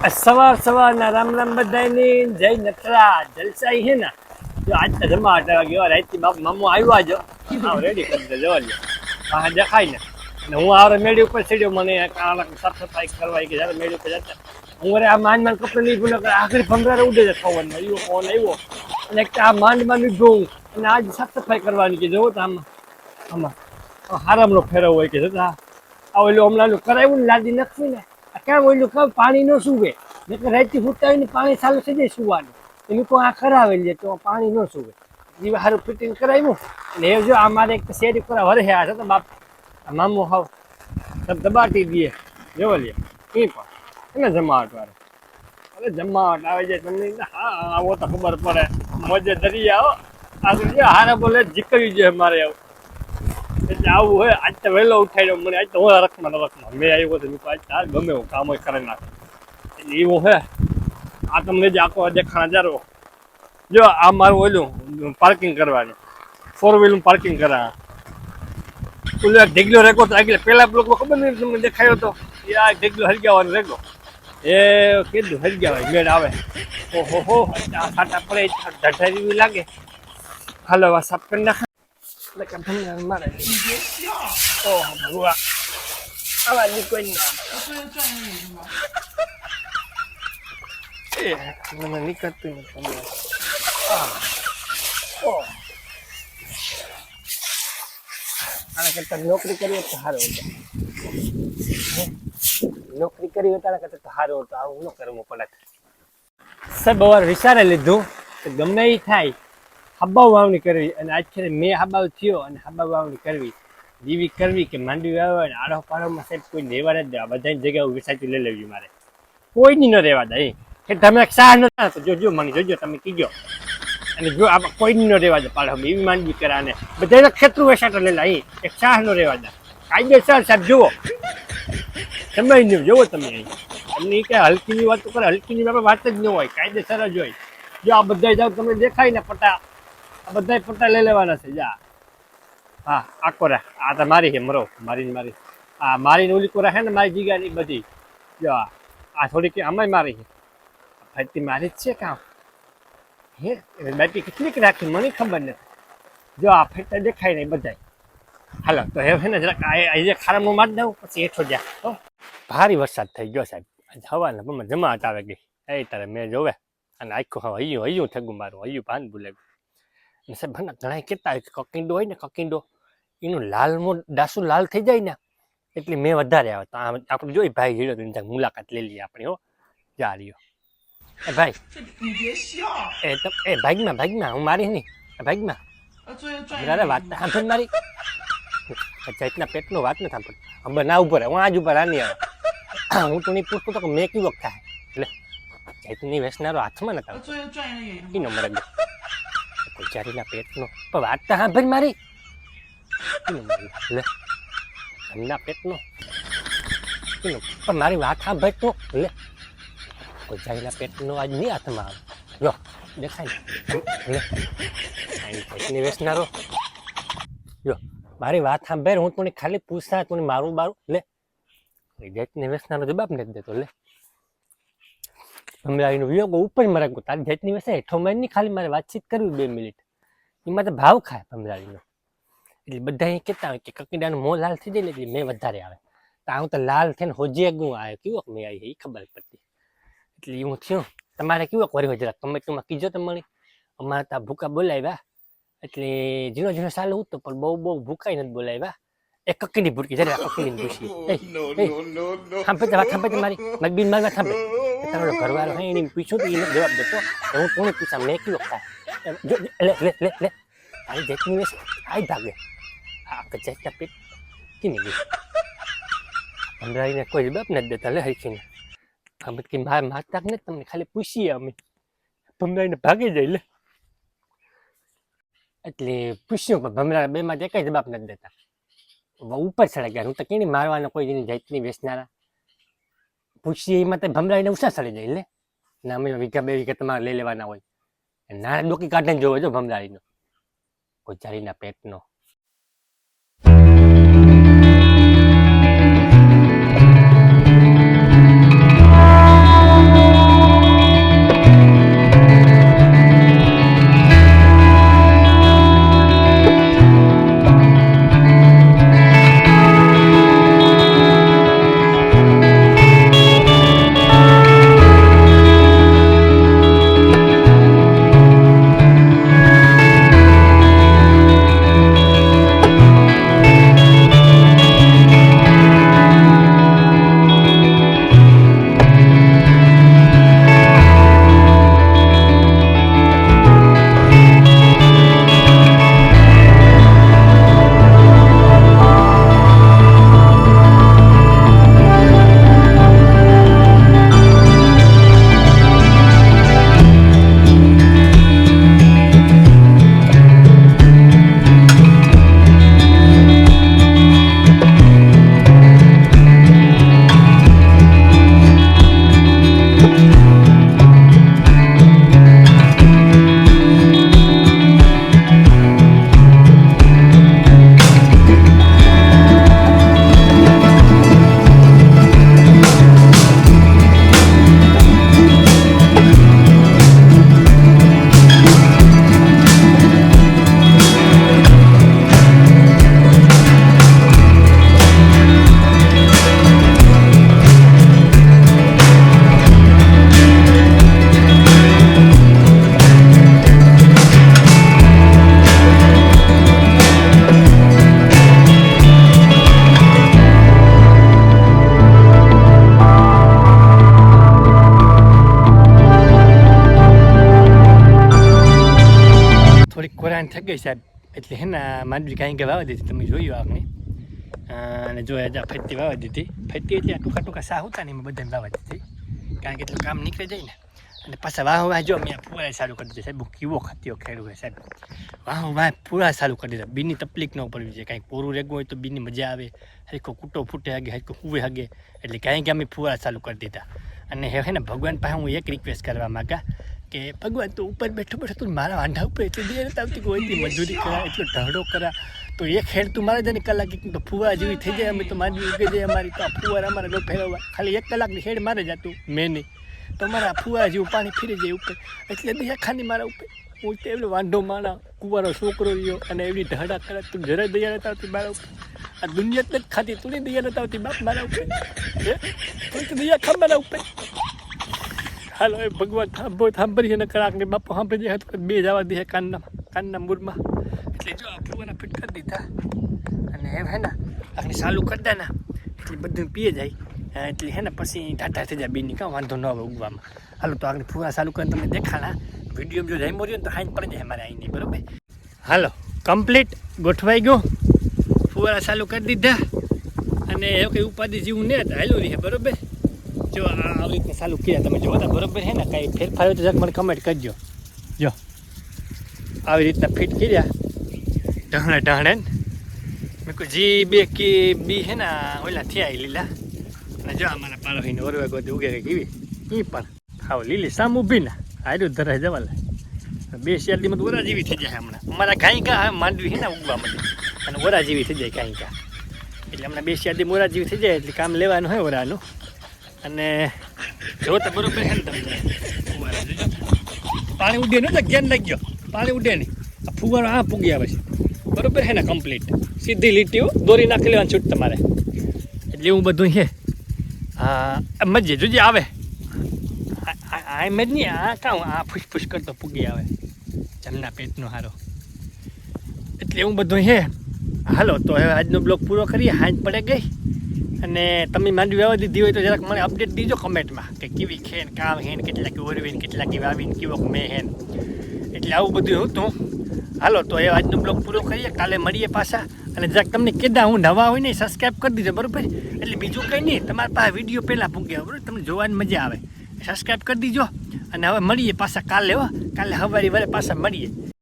સવાર સવારના રામ રામ બધાયની જય નટરાજ જલસાઈ છે ને જો આજ તો જમાટ ગયો રાતથી બાપ મામો આવ્યો જો આવ રેડી કરી દે જવા લ્યો હા દેખાય ને અને હું આવરે મેળી ઉપર ચડ્યો મને સાફ સફાઈ કરવા કે જ્યારે મેળી ઉપર જતા હું વરે આ માંડ કપડે નહીં ભૂલો આખરી ભમરારે ઉડે છે ખવાનું આવ્યો ફોન આવ્યો અને આ માંડ જોઉં અને આજ સાફ સફાઈ કરવાની કે જોવો તો આમાં હારામનો ફેરવ હોય કે જતા આ ઓલું હમણાં કરાવ્યું ને લાદી નખવી ને કેમ ઓલું કહું પાણી ન સુવે એટલે રાતથી ફૂટતા હોય ને પાણી ચાલુ થઈ જાય સુવાનું એનું કોઈ આ કરાવેલ છે તો પાણી ન સુવે જીવા સારું ફિટિંગ કરાવ્યું એટલે એ જો આ મારે એક શેરી પર વરસે આ છે તો બાપ મામો હાવ દબાટી દે જોવો લે એ પણ એને જમાવટ વાળે અરે જમાવટ આવે છે તમને હા આવો તો ખબર પડે મજે દરિયા આવો આ હારા બોલે જીકવી જોઈએ મારે આવું એટલે આવું હોય આજ તો વહેલો ઉઠાઈ મને આજ તો હું રખમાં મેં આવ્યો તો આજ તાર ગમે એવું કામ હોય કરી નાખે એટલે એવું હે આ તમને જે આખો દેખાણ હજારો જો આ મારું ઓલું પાર્કિંગ કરવાની 4 વ્હીલનું પાર્કિંગ કરા ઓલો એક ઢેગલો રેગો તો આગળ પેલા બ્લોકમાં ખબર નહીં તમને દેખાયો હતો એ આ ઢેગલો હરગાવાનો રેગો એ કીધું હરગાવાય મેળ આવે ઓહો હો આ સાટા પડે ઢઢારી લાગે હાલો આ સાફ કરી નાખે મારે ઓહ ભગવાન આવા નીકળી મને નીકળતું નથી આના કરતા નોકરી કરી તો સારો હતો નોકરી કરી હોય તારા કરતા તો સારો હતો આવું ન કરવું પડે સાહેબ વાર વિચારે લીધું તો ગમે એ થાય હબાવ વાવણી કરવી અને આખરે મેં હબાવ થયો અને હબાવ વાવણી કરવી દીવી કરવી કે માંડવી આવે ને આડો પાડોમાં સાહેબ કોઈ રહેવા નથી દેવા બધાની જગ્યાએ વિસાચું લઈ લેવી મારે કોઈની ન રહેવા દે કે તમે શાહ ન તો જોજો મને જોજો તમે કીજો અને જો આ કોઈની ન રહેવા દે પાડો એવી માંડવી કરા અને બધાના ખેતરું વેસાટો લઈ લે અહીં એક શાહ ન રહેવા દે કાયદેસર સાહેબ જુઓ તમે નહીં જુઓ તમે અહીં તમને કે હલકીની વાત કરે હલકીની વાત જ ન હોય કાયદેસર જ હોય જો આ બધા જાવ તમને દેખાય ને પટા આ બધા પટ્ટા લઈ લેવાના છે જા હા આ કોરા આ તો મારી છે મરો મારી આ મારીને ઓલી કોરા છે ને મારી જીગાની બધી જો આ થોડીક આમાંય મારી છે ફરતી મારી જ છે કામ હે બેટી કેટલીક રાખી મને ખબર નથી જો આ ફરતા દેખાય નહીં બધાય હાલો તો હવે છે ને જરાક આજે ખારામાં મારી દઉં પછી હેઠો જા હો ભારે વરસાદ થઈ ગયો સાહેબ હવાના પણ જમાત આવે ગઈ એ તારે મેં જોવે અને આખું હવે હૈયું થગું મારું હૈયું ભાન ભૂલે સાહેબ ઘણા કહેતા હોય કકીંડો હોય ને કકીંડો એનું લાલમો ડાસુ લાલ થઈ જાય ને એટલે મેં વધારે આવે તો આપણે જોઈ ભાઈ હીરો તો મુલાકાત લઈ લઈએ આપણે હો જા રહ્યો એ ભાઈ એ ભાગમાં હું મારી નહીં ભાગમાં અરે વાત સાંભળ મારી ચૈતના પેટનો વાત ને સાંભળ હવે ના ઉભો રહે હું આજ ઉપર આની આવે હું તો નહીં પૂછતો તો મેં કેવું થાય એટલે ચૈતની વેસનારો હાથમાં નતા એ નંબર ગુજારીના પેટનો પણ વાત તો સાંભળ મારી લે ઘરના પેટનો પણ મારી વાત સાંભળ તો લે ગુજારીના પેટનો આજ નહીં હાથમાં આવે જો દેખાય ને લે પેટની વેસનારો જો મારી વાત સાંભળ હું તને ખાલી પૂછતા તું મારું લે જાતની વેસનારો જવાબ નથી દેતો લે ભમરાઈનો વિયોગ ઉપર મરે તારી જાતની વેસે હેઠો મારીની ખાલી મારે વાતચીત કરવી 2 મિનિટ એમાં તો ભાવ ખાય ભમરાઈનો એટલે બધા એ કહેતા હોય કે કકીડાનો મોં લાલ થઈ જાય ને એટલે મેં વધારે આવે તો હું તો લાલ થઈને હોજે ગું આવ્યો કેવો મેં આવી એ ખબર પડતી એટલે હું થયું તમારે કેવો કર્યો જરા કમેન્ટમાં કીજો તો મળી અમારે ત્યાં ભૂકા બોલાવ્યા એટલે ઝીણો ચાલુ હતો પણ બહુ ભૂકાઈ નથી બોલાવ્યા એ કકીની ભૂટકી જરા કકીની ભૂસી થાંભે મારી બીન મારવા થાંભે તમારો ઘરવાળો હોય એને પૂછ્યું તો એને જવાબ દેતો હું કોને પૂછા મેં કેવો થાય લે તારી જેટની વેસ આઈ ભાગે આ કચાઈના પેટ કીને ગઈ ભમરાઈને કોઈ જવાબ નથી દેતા લે હરખીને અમે કે મારતા ને તમને ખાલી પૂછીએ અમે ભમરાઈને ભાગી જાય લે એટલે પૂછ્યું પણ ભમરા બેમાં જે કઈ જવાબ નથી દેતા ઉપર ચડી ગયા હું તો કેની મારવાનો કોઈ જેની જાતની વેચનારા પૂછીએ એમાં તો ભમરાઈને ઉષા ચડી જાય લે ને અમે વીઘા 2 વીઘા તમારે લઈ લેવાના હોય નાના ડોકી કાઢીને જોવો જો ભમરાઈનો ગુજારીના પેટનો ફુવારાને થઈ ગઈ સાહેબ એટલે હે ને માંડવી કાંઈ કે વાવા દીધી તમે જોયું આપણે અને જો આજે ફેટી વાવા દીધી ફેટી એટલે ટૂંકા ટૂંકા સા હતા ને એમાં બધાને વાવા દીધી કારણ કે એટલું કામ નીકળી જાય ને અને પાછા વાહ જો મેં ફુવારા ચાલુ કરી દીધી સાહેબ કેવો ખાતીઓ ખેડૂ સાહેબ વાહ પૂરા ચાલુ કરી દીધા બીની તકલીફ ન પડવી છે કાંઈક પૂરું રેગવું હોય તો બીની મજા આવે હરખો કૂટો ફૂટે હાગે હરખો કૂવે હાગે એટલે કાંઈ કે અમે ફુવારા ચાલુ કરી દીધા અને હે ને ભગવાન પાસે હું એક રિક્વેસ્ટ કરવા માંગા કે ભગવાન તો ઉપર બેઠો બેઠો તું મારા વાંઢા ઉપર એટલી દે નથી આવતી કોઈ એટલી મજૂરી કરા એટલો ઢળો કરા તો એક ખેડ તું મારે જાય ને કલાક તો ફુવારા જેવી થઈ જાય અમે તો માંડવી ઉગે જાય અમારી તો આ ફુવારા અમારે ન ફેરવવા ખાલી 1 કલાકની ખેડ મારે જતું મેં નહીં તો મારા ફુવારા જેવું પાણી ફીરી જાય ઉપર એટલે દયા ખાની મારા ઉપર હું તો એવડો વાંઢો માણા કુંવારો છોકરો રહ્યો અને એવડી ઢળા કરે તું જરાય દયા નથી આવતી મારા ઉપર આ દુનિયા જ નથી ખાતી તું દયા નથી આવતી બાપ મારા ઉપર તું દયા ખા મારા ઉપર હાલો એ ભગવાન સાંભળીએ ને કલાકને બાપુ સાંભળી જાય તો બે જવા દે કાનના મૂળમાં એટલે જો આ ફુવારા ફિટ કરી દીધા અને એમ હે ને આપણે ચાલુ કરી દે ને એટલે બધું પીએ જાય એટલે હે ને પછી ટાટા થઈ જાય બીની કાં વાંધો ન આવે ઉગવામાં હાલો તો આપણે ફુવારા ચાલુ કરીને તમને દેખાણા વિડીયો જો જઈ મોર્યો ને તો હાઈન પડી જાય અમારે અહીંની બરાબર હાલો કમ્પ્લીટ ગોઠવાઈ ગયો ફુવારા ચાલુ કરી દીધા અને એવું કંઈ ઉપાધિ જેવું નહીં હાલું રહે બરાબર જો આવી રીતના ચાલુ કર્યા તમે જોતા બરાબર હે ને કાંઈ ફેરફાર હોય તો જક મને કમેન્ટ કરજો જો આવી રીતના ફિટ કર્યા ઢહણે મેં કહું જી બે કે બી હે ને ઓલા થયા લીલા અને જો અમારા પાડોશીને ઓરવા ગોતી ઉગે કેવી એ પણ હાવ લીલી સામ ઊભી ને હાર્યું ધરાય જવા લે 2-4 દિવસ ઓરા જેવી થઈ જાય હમણાં અમારા કાંઈ કા માંડવી છે ને ઉગવા માંડે અને ઓરા જેવી થઈ જાય કાંઈ કા એટલે હમણાં 2-4 દિવસ ઓરા જેવી થઈ જાય એટલે કામ લેવાનું હોય ઓરાનું અને જો તો બરોબર છે ને તમને પાણી ઉડે ને તો જ્ઞાન લાગી ગયો પાણી ઉડે નહીં આ ફુવારો આ પૂગી આવે છે બરોબર છે ને કમ્પ્લીટ સીધી લીટીઓ દોરી નાખી લેવાનું છૂટ તમારે એટલે એવું બધું છે હા મજે જોજે આવે આ એમ જ નહીં આ કાં આ ફૂસફૂસ કરતો પૂગી આવે જમના પેટનો હારો એટલે એવું બધું છે હાલો તો હવે આજનો બ્લોગ પૂરો કરીએ હાંજ પડે ગઈ અને તમે માંડવી વાવી દીધી હોય તો જરાક મને અપડેટ દીજો કમેન્ટમાં કે કેવી ખેન કામ હેન કેટલા કે ઓરવીને કેટલા કે વાવીને કેવો મેં હેન એટલે આવું બધું હતું હાલો તો એ આજનો બ્લોગ પૂરો કરીએ કાલે મળીએ પાછા અને જરાક તમને કીધા હું નવા હોય ને સબસ્ક્રાઈબ કરી દીધો બરાબર એટલે બીજું કંઈ નહીં તમારા પાસે વિડીયો પહેલાં પૂગ્યા બરાબર તમને જોવાની મજા આવે સબસ્ક્રાઈબ કરી દીજો અને હવે મળીએ પાછા કાલે કાલે સવારે પાછા મળીએ